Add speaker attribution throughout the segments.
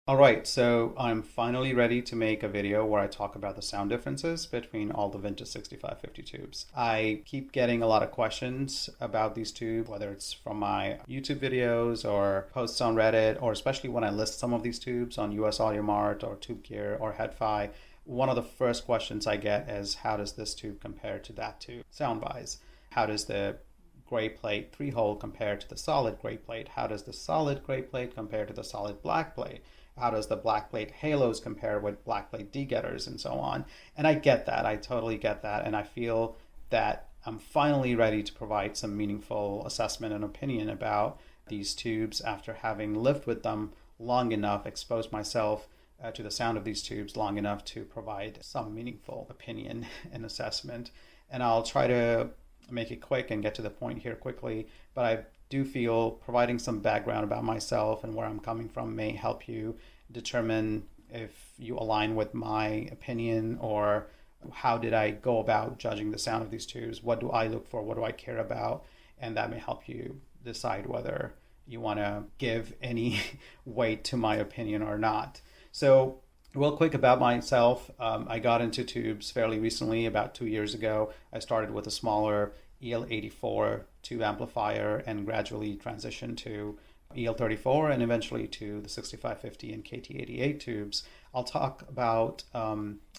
Speaker 1: All right, so I'm finally ready to make a video where I talk about the sound differences between all the vintage 6550 tubes. I keep getting a lot of questions about these tubes, whether it's from my YouTube videos or posts on Reddit, or especially when I list some of these tubes on US Audio Mart or Tube Gear or Headphone. One of the first questions I get is, how does this tube compare to that tube sound-wise? How does the gray plate 3-hole compare to the solid gray plate? How does the solid gray plate compare to the solid black plate? How does the black plate halos compare with black plate D-getters and so on? And I get that. I totally get that. And I feel that I'm finally ready to provide some meaningful assessment and opinion about these tubes after having lived with them long enough, exposed myself to the sound of these tubes long enough to provide some meaningful opinion and assessment. And I'll try to make it quick and get to the point here quickly, but I do feel providing some background about myself and where I'm coming from may help you determine if you align with my opinion, or how did I go about judging the sound of these tubes? What do I look for? What do I care about? And that may help you decide whether you want to give any weight to my opinion or not. So real quick about myself, I got into tubes fairly recently, about 2 years ago. I started with a smaller EL84 tube amplifier and gradually transitioned to EL34 and eventually to the 6550 and KT88 tubes. I'll talk about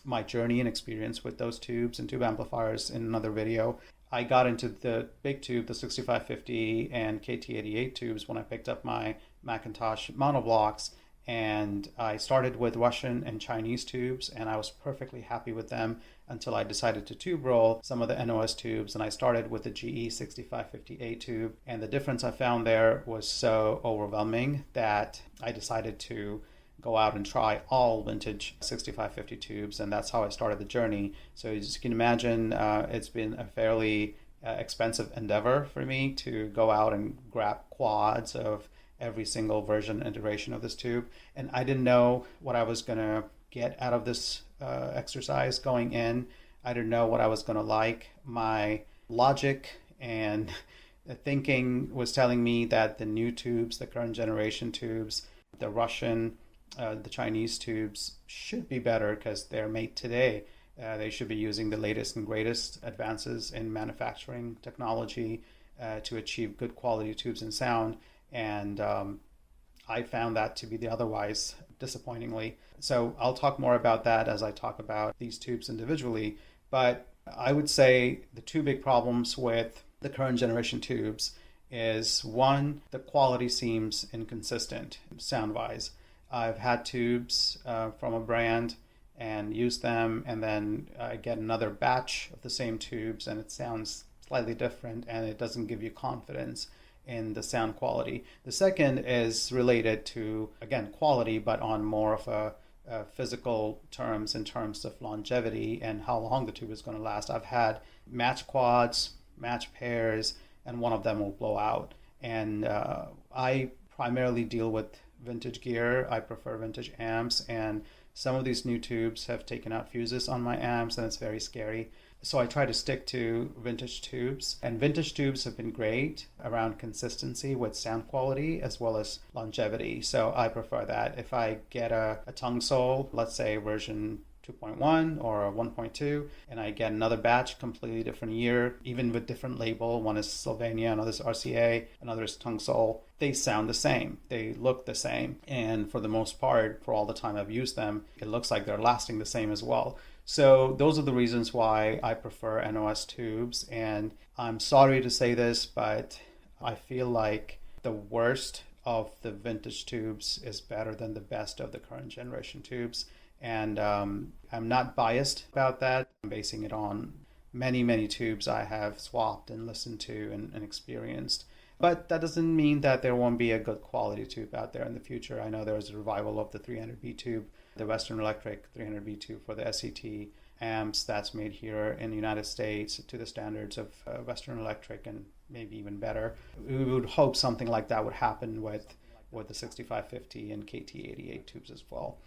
Speaker 1: my journey and experience with those tubes and tube amplifiers in another video. I got into the big tube, the 6550 and KT88 tubes, when I picked up my McIntosh monoblocks. And I started with Russian and Chinese tubes, and I was perfectly happy with them until I decided to tube roll some of the NOS tubes. And I started with the GE 6550A tube. And the difference I found there was so overwhelming that I decided to go out and try all vintage 6550 tubes. And that's how I started the journey. So as you can imagine, it's been a fairly expensive endeavor for me to go out and grab quads of every single version and iteration of this tube. And I didn't know what I was going to get out of this exercise going in. I didn't know what I was going to like. My logic and thinking was telling me that the new tubes, the current generation tubes, the Russian, the Chinese tubes should be better because they're made today. They should be using the latest and greatest advances in manufacturing technology to achieve good quality tubes and sound. And I found that to be the otherwise, disappointingly. So I'll talk more about that as I talk about these tubes individually. But I would say the two big problems with the current generation tubes is, one, the quality seems inconsistent sound-wise. I've had tubes from a brand and use them, and then I get another batch of the same tubes and it sounds slightly different and it doesn't give you confidence in the sound quality. The second is related to, again, quality, but on more of a physical terms, in terms of longevity and how long the tube is going to last. I've had match quads, match pairs, and one of them will blow out. And I primarily deal with vintage gear. I prefer vintage amps, and some of these new tubes have taken out fuses on my amps, and it's very scary. So I try to stick to vintage tubes, and vintage tubes have been great around consistency with sound quality as well as longevity. So I prefer that. If I get a TungSol, let's say version 2.1 or a 1.2, and I get another batch, completely different year, even with different label, one is Sylvania, another is RCA, another is TungSol, they sound the same, they look the same, and for the most part, for all the time I've used them, it looks like they're lasting the same as well. So those are the reasons why I prefer NOS tubes. And I'm sorry to say this, but I feel like the worst of the vintage tubes is better than the best of the current generation tubes. And I'm not biased about that. I'm basing it on many tubes I have swapped and listened to and experienced. But that doesn't mean that there won't be a good quality tube out there in the future. I know there's a revival of the 300B tube, the Western Electric 300B tube for the SCT amps that's made here in the United States to the standards of Western Electric, and maybe even better. We would hope something like that would happen with the 6550 and KT88 tubes as well.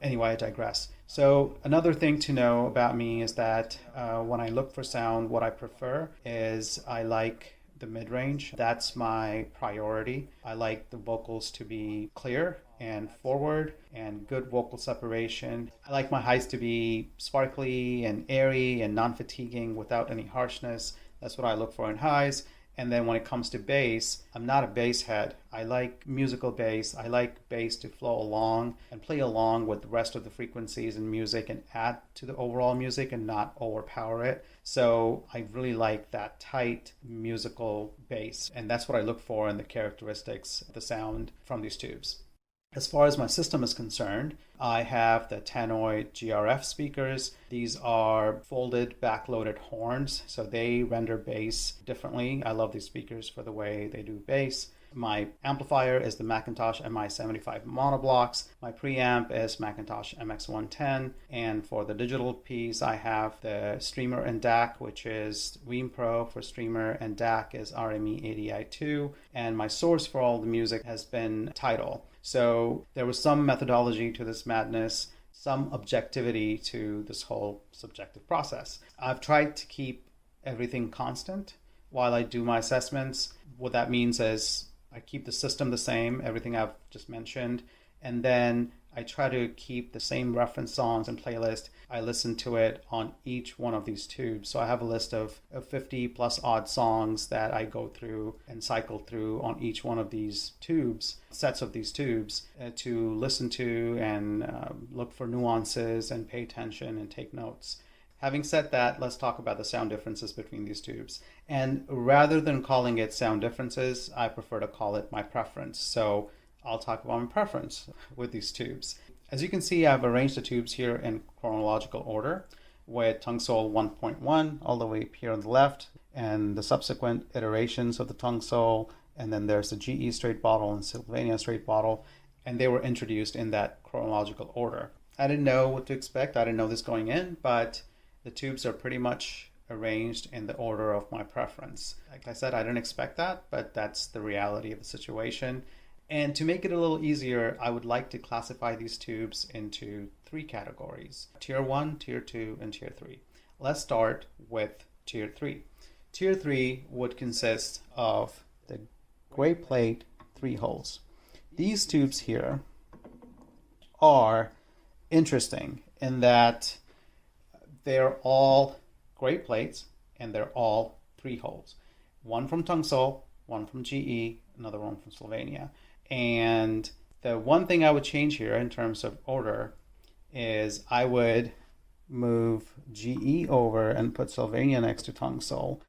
Speaker 1: Anyway, I digress. So another thing to know about me is that when I look for sound, what I prefer is I like the mid-range. That's my priority. I like the vocals to be clear and forward and good vocal separation. I like my highs to be sparkly and airy and non-fatiguing without any harshness. That's what I look for in highs. And then when it comes to bass, I'm not a bass head. I like musical bass. I like bass to flow along and play along with the rest of the frequencies in music and add to the overall music and not overpower it. So I really like that tight musical bass. And that's what I look for in the characteristics, the sound from these tubes. As far as my system is concerned, I have the Tannoy GRF speakers. These are folded, backloaded horns, so they render bass differently. I love these speakers for the way they do bass. My amplifier is the McIntosh MC275 monoblocks. My preamp is McIntosh MX110. And for the digital piece, I have the streamer and DAC, which is Veeam Pro for streamer, and DAC is RME-ADI2. And my source for all the music has been Tidal. So there was some methodology to this madness, some objectivity to this whole subjective process. I've tried to keep everything constant while I do my assessments. What that means is I keep the system the same, everything I've just mentioned, and then I try to keep the same reference songs and playlist. I listen to it on each one of these tubes. So I have a list of 50 plus odd songs that I go through and cycle through on each one of these tubes, sets of these tubes, to listen to and look for nuances and pay attention and take notes. Having said that, let's talk about the sound differences between these tubes. And rather than calling it sound differences, I prefer to call it my preference. So I'll talk about my preference with these tubes. As you can see, I've arranged the tubes here in chronological order with TungSol 1.1 all the way up here on the left and the subsequent iterations of the TungSol. And then there's the GE straight bottle and Sylvania straight bottle. And they were introduced in that chronological order. I didn't know what to expect. I didn't know this going in, but the tubes are pretty much arranged in the order of my preference. Like I said, I didn't expect that, but that's the reality of the situation. And to make it a little easier, I would like to classify these tubes into three categories: Tier 1, Tier 2, and Tier 3. Let's start with Tier 3. Tier 3 would consist of the gray plate 3 holes. These tubes here are interesting in that they're all gray plates and they're all 3 holes. One from TungSol, one from GE, another one from Sylvania. And the one thing I would change here in terms of order is I would move GE over and put Sylvania next to TungSol.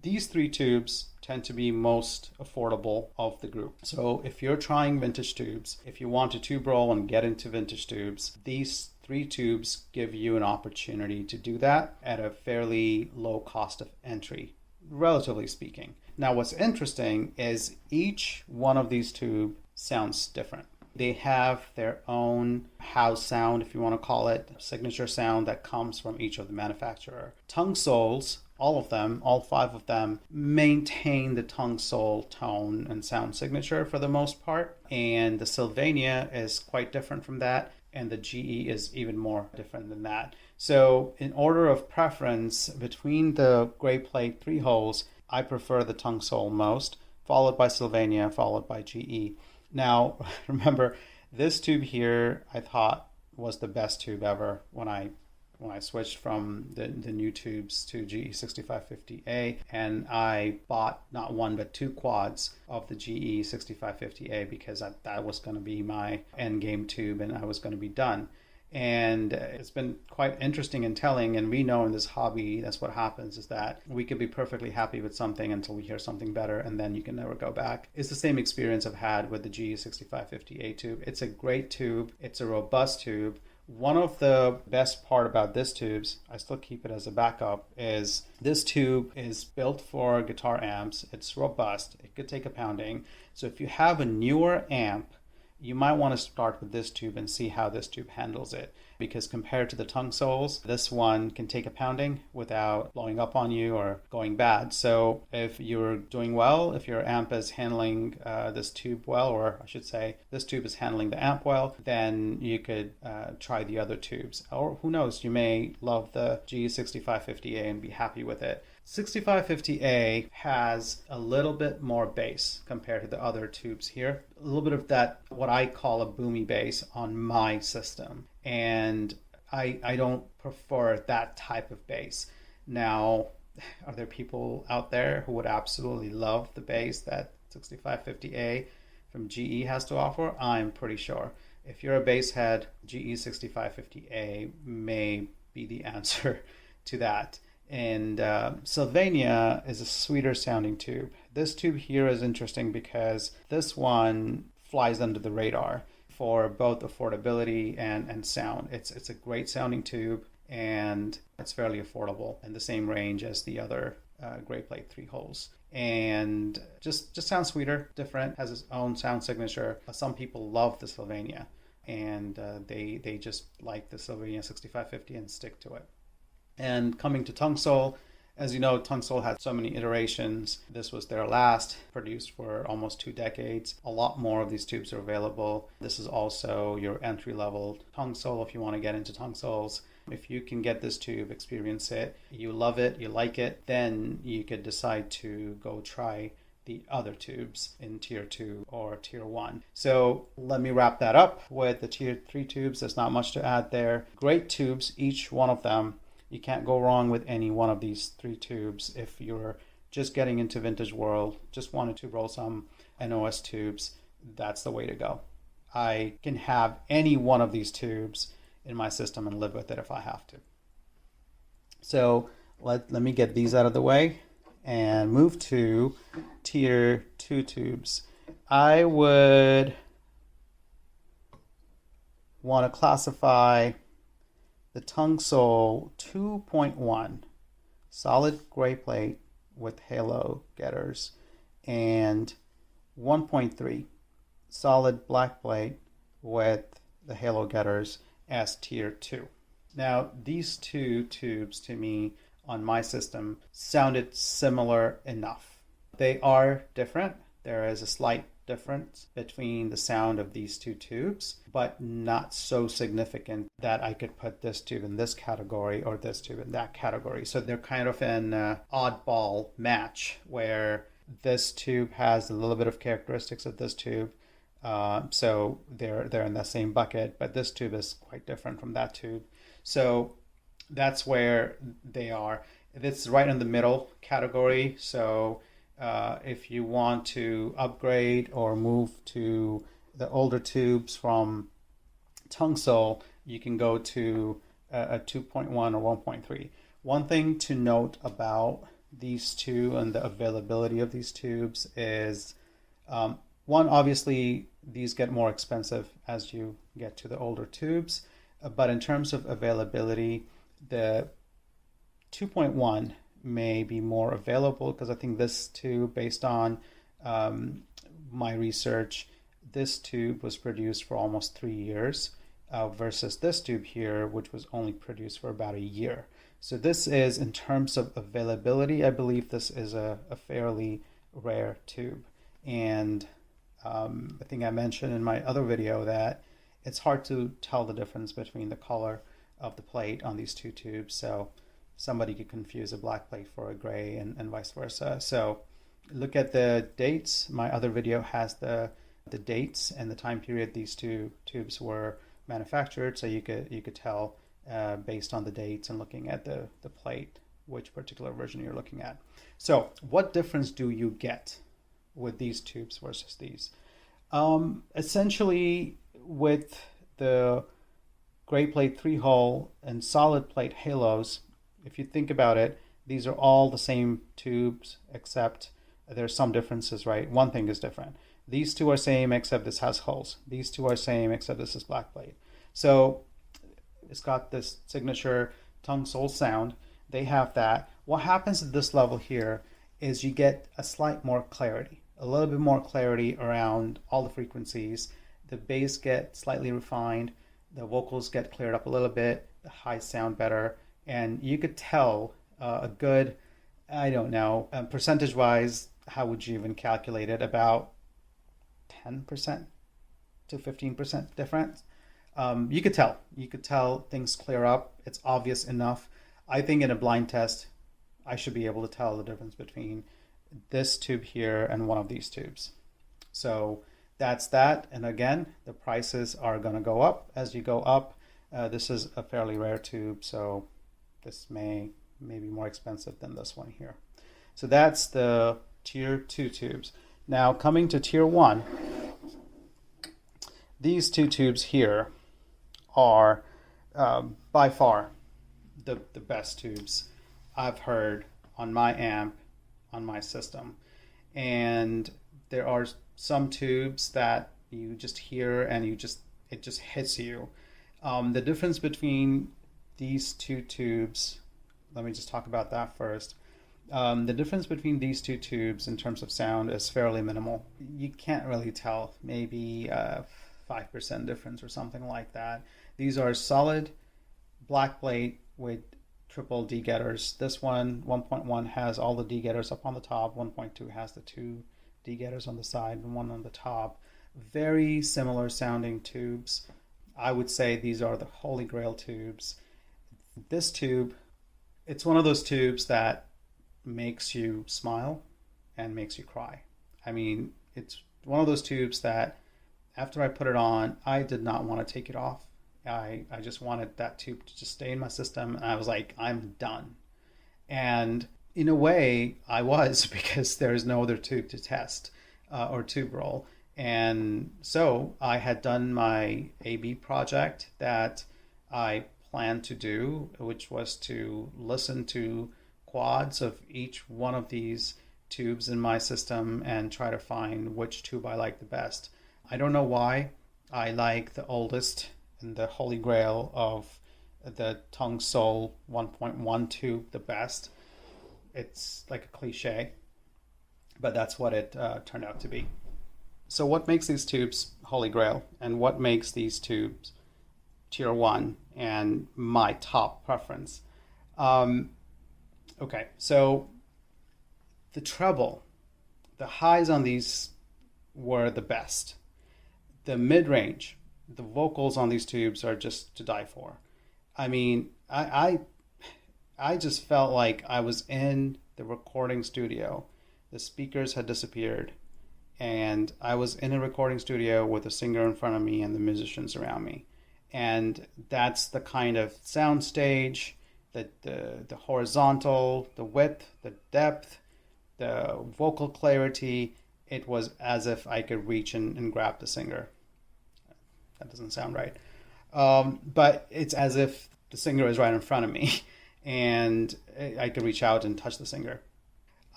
Speaker 1: These 3 tubes tend to be most affordable of the group. So if you're trying vintage tubes, if you want to tube roll and get into vintage tubes, these 3 tubes give you an opportunity to do that at a fairly low cost of entry, relatively speaking. Now, what's interesting is each one of these tubes sounds different. They have their own house sound, if you want to call it, signature sound that comes from each of the manufacturer. TungSols, all of them, all 5 of them, maintain the TungSol tone and sound signature for the most part. And the Sylvania is quite different from that. And the GE is even more different than that. So in order of preference between the gray plate 3 holes, I prefer the TungSol most, followed by Sylvania, followed by GE. Now, remember, this tube here I thought was the best tube ever when I switched from the new tubes to GE6550A, and I bought not one but 2 quads of the GE6550A because that was going to be my end game tube and I was going to be done. And it's been quite interesting and telling, and we know in this hobby that's what happens, is that we could be perfectly happy with something until we hear something better, and then you can never go back. It's the same experience I've had with the GE6550A tube. It's a great tube. It's a robust tube. One of the best part about this tubes, I still keep it as a backup, is this tube is built for guitar amps. It's robust. It could take a pounding. So if you have a newer amp, you might want to start with this tube and see how this tube handles it. Because compared to the TungSols, this one can take a pounding without blowing up on you or going bad. So if you're doing well, if your amp is handling this tube well, or I should say this tube is handling the amp well, then you could try the other tubes. Or who knows, you may love the GE6550A and be happy with it. 6550A has a little bit more bass compared to the other tubes here. A little bit of that, what I call a boomy bass on my system. And I don't prefer that type of bass. Now, are there people out there who would absolutely love the bass that 6550A from GE has to offer? I'm pretty sure. If you're a bass head, GE 6550A may be the answer to that. And Sylvania is a sweeter sounding tube. This tube here is interesting because this one flies under the radar for both affordability and sound. It's a great sounding tube, and it's fairly affordable in the same range as the other gray plate 3 holes. And just sounds sweeter, different, has its own sound signature. Some people love the Sylvania, and they just like the Sylvania 6550 and stick to it. And coming to TungSol, as you know, TungSol had so many iterations. This was their last, produced for almost 2 decades. A lot more of these tubes are available. This is also your entry-level TungSol if you want to get into TungSols. If you can get this tube, experience it, you love it, you like it, then you could decide to go try the other tubes in tier 2 or tier 1. So let me wrap that up with the tier 3 tubes. There's not much to add there. Great tubes, each one of them. You can't go wrong with any one of these 3 tubes. If you're just getting into vintage world, just wanted to roll some NOS tubes, that's the way to go. I can have any one of these tubes in my system and live with it if I have to. So let me get these out of the way and move to tier 2 tubes. I would want to classify the TungSol 2.1 solid gray plate with halo getters and 1.3 solid black plate with the halo getters as tier 2. Now, these 2 tubes to me on my system sounded similar enough. They are different. There is a slight difference between the sound of these 2 tubes, but not so significant that I could put this tube in this category or this tube in that category. So they're kind of an oddball match where this tube has a little bit of characteristics of this tube. So they're in the same bucket, but this tube is quite different from that tube. So that's where they are. It's right in the middle category. So if you want to upgrade or move to the older tubes from TungSol, you can go to a 2.1 or 1.3. One thing to note about these 2 and the availability of these tubes is, one, obviously these get more expensive as you get to the older tubes, but in terms of availability, the 2.1 may be more available because I think this tube, based on my research, this tube was produced for almost 3 years versus this tube here, which was only produced for about a year. So this is, in terms of availability, I believe this is a fairly rare tube. And I think I mentioned in my other video that it's hard to tell the difference between the color of the plate on these 2 tubes. So somebody could confuse a black plate for a gray and vice versa. So look at the dates. My other video has the dates and the time period these 2 tubes were manufactured, so you could tell based on the dates and looking at the plate which particular version you're looking at. So what difference do you get with these tubes versus these? Essentially, with the gray plate 3-hole and solid plate halos, if you think about it, these are all the same tubes, except there's some differences, right? One thing is different. These 2 are same, except this has holes. These 2 are same, except this is black plate. So it's got this signature TungSol sound. They have that. What happens at this level here is you get a slight more clarity, a little bit more clarity around all the frequencies. The bass get slightly refined. The vocals get cleared up a little bit. The highs sound better. And you could tell a good, I don't know, percentage-wise, how would you even calculate it? About 10% to 15% difference. You could tell. You could tell things clear up. It's obvious enough. I think in a blind test, I should be able to tell the difference between this tube here and one of these tubes. So that's that. And again, the prices are going to go up as you go up. This is a fairly rare tube, so this may be more expensive than this one here. So that's the tier 2 tubes. Now coming to tier 1, these two tubes here are by far the best tubes I've heard on my amp, on my system. And there are some tubes that you just hear and it just hits you. The difference between these two tubes, let me just talk about that first. The difference between these two tubes in terms of sound is fairly minimal. You can't really tell, maybe 5% difference or something like that. These are solid black plate with triple D getters. This one, 1.1, has all the D getters up on the top. 1.2 has the 2 D getters on the side and one on the top. Very similar sounding tubes. I would say these are the holy grail tubes. This tube, it's one of those tubes that makes you smile and makes you cry. I mean, it's one of those tubes that after I put it on, I did not want to take it off. I just wanted that tube to just stay in my system, and I was like, I'm done. And in a way, I was, because there's no other tube to test or tube roll. And so I had done my A/B project that I planned to do, which was to listen to quads of each one of these tubes in my system and try to find which tube I like the best. I don't know why I like the oldest and the holy grail of the TungSol 1.1 tube the best. It's like a cliche, but that's what it turned out to be. So what makes these tubes holy grail, and what makes these tubes tier 1 and my top preference? Okay, so the treble, the highs on these were the best. The mid-range, the vocals on these tubes are just to die for. I mean, I just felt like I was in the recording studio. The speakers had disappeared, and I was in a recording studio with a singer in front of me and the musicians around me. And that's the kind of sound stage, the horizontal, the width, the depth, the vocal clarity. It was as if I could reach and grab the singer. That doesn't sound right. But it's as if the singer is right in front of me and I could reach out and touch the singer.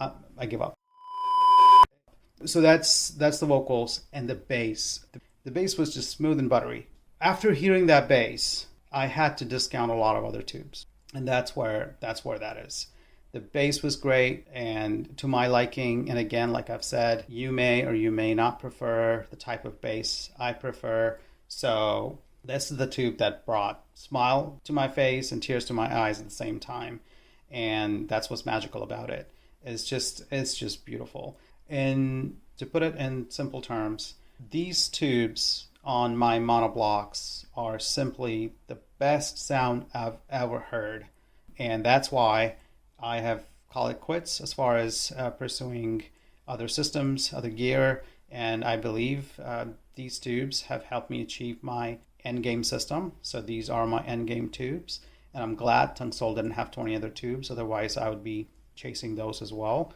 Speaker 1: I give up. So that's the vocals and the bass. The bass was just smooth and buttery. After hearing that bass, I had to discount a lot of other tubes. And that's where that is. The bass was great and to my liking. And again, like I've said, you may or you may not prefer the type of bass I prefer. So this is the tube that brought smile to my face and tears to my eyes at the same time. And that's what's magical about it. It's just beautiful. And to put it in simple terms, these tubes on my monoblocks are simply the best sound I've ever heard. And that's why I have called it quits as far as pursuing other systems, other gear. And I believe these tubes have helped me achieve my endgame system. So these are my endgame tubes. And I'm glad TungSol didn't have 20 other tubes. Otherwise, I would be chasing those as well.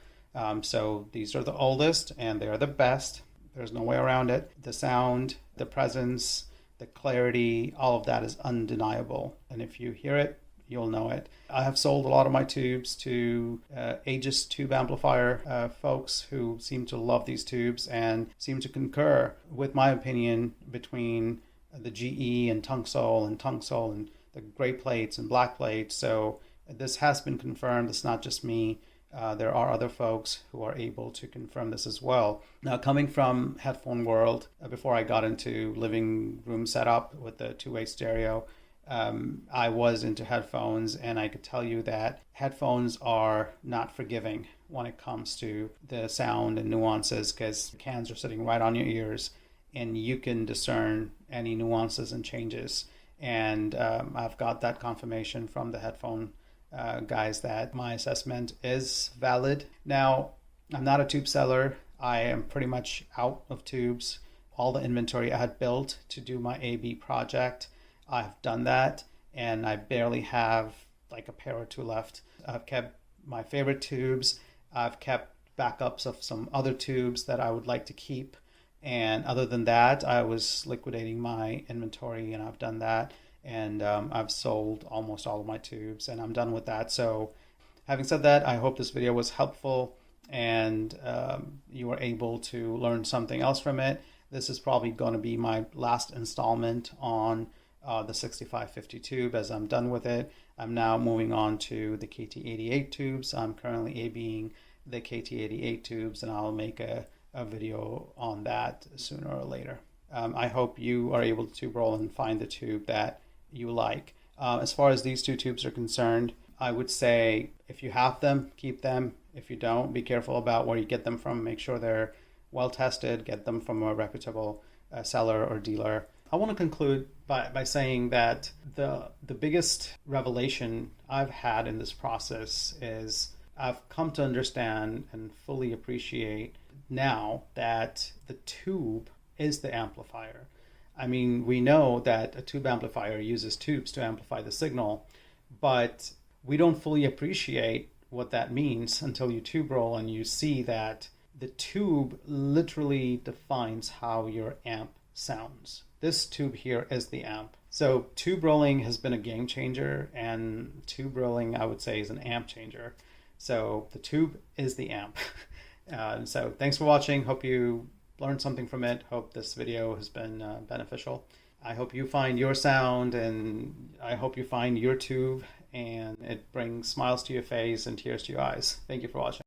Speaker 1: So these are the oldest and they are the best. There's no way around it. The sound, the presence, the clarity, all of that is undeniable. And if you hear it, you'll know it. I have sold a lot of my tubes to Aegis tube amplifier folks who seem to love these tubes and seem to concur with my opinion between the GE and TungSol and the gray plates and black plates. So this has been confirmed. It's not just me. There are other folks who are able to confirm this as well. Now, coming from Headphone world, before I got into living room setup with the two-way stereo, I was into headphones, and I could tell you that headphones are not forgiving when it comes to the sound and nuances, because cans are sitting right on your ears, and you can discern any nuances and changes. And I've got that confirmation from the headphone guys that my assessment is valid. Now, I'm not a tube seller. I am pretty much out of tubes. All the inventory I had built to do my AB project, I've done that, and I barely have like a pair or two left. I've kept my favorite tubes. I've kept backups of some other tubes that I would like to keep. And other than that, I was liquidating my inventory, and I've done that. And I've sold almost all of my tubes, and I'm done with that. So having said that, I hope this video was helpful and you were able to learn something else from it. This is probably going to be my last installment on the 6550 tube, as I'm done with it. I'm now moving on to the KT88 tubes. I'm currently ABing the KT88 tubes, and I'll make a video on that sooner or later. I hope you are able to tube roll and find the tube that you like. As far as these two tubes are concerned, I would say if you have them, keep them. If you don't, be careful about where you get them from. Make sure they're well tested. Get them from a reputable seller or dealer. I want to conclude by saying that the biggest revelation I've had in this process is I've come to understand and fully appreciate now that the tube is the amplifier. I mean, we know that a tube amplifier uses tubes to amplify the signal, but we don't fully appreciate what that means until you tube roll and you see that the tube literally defines how your amp sounds. This tube here is the amp. So tube rolling has been a game changer, and tube rolling, I would say, is an amp changer. So the tube is the amp. So thanks for watching. Hope you learned something from it. Hope this video has been beneficial. I hope you find your sound, and I hope you find your tube, and it brings smiles to your face and tears to your eyes. Thank you for watching.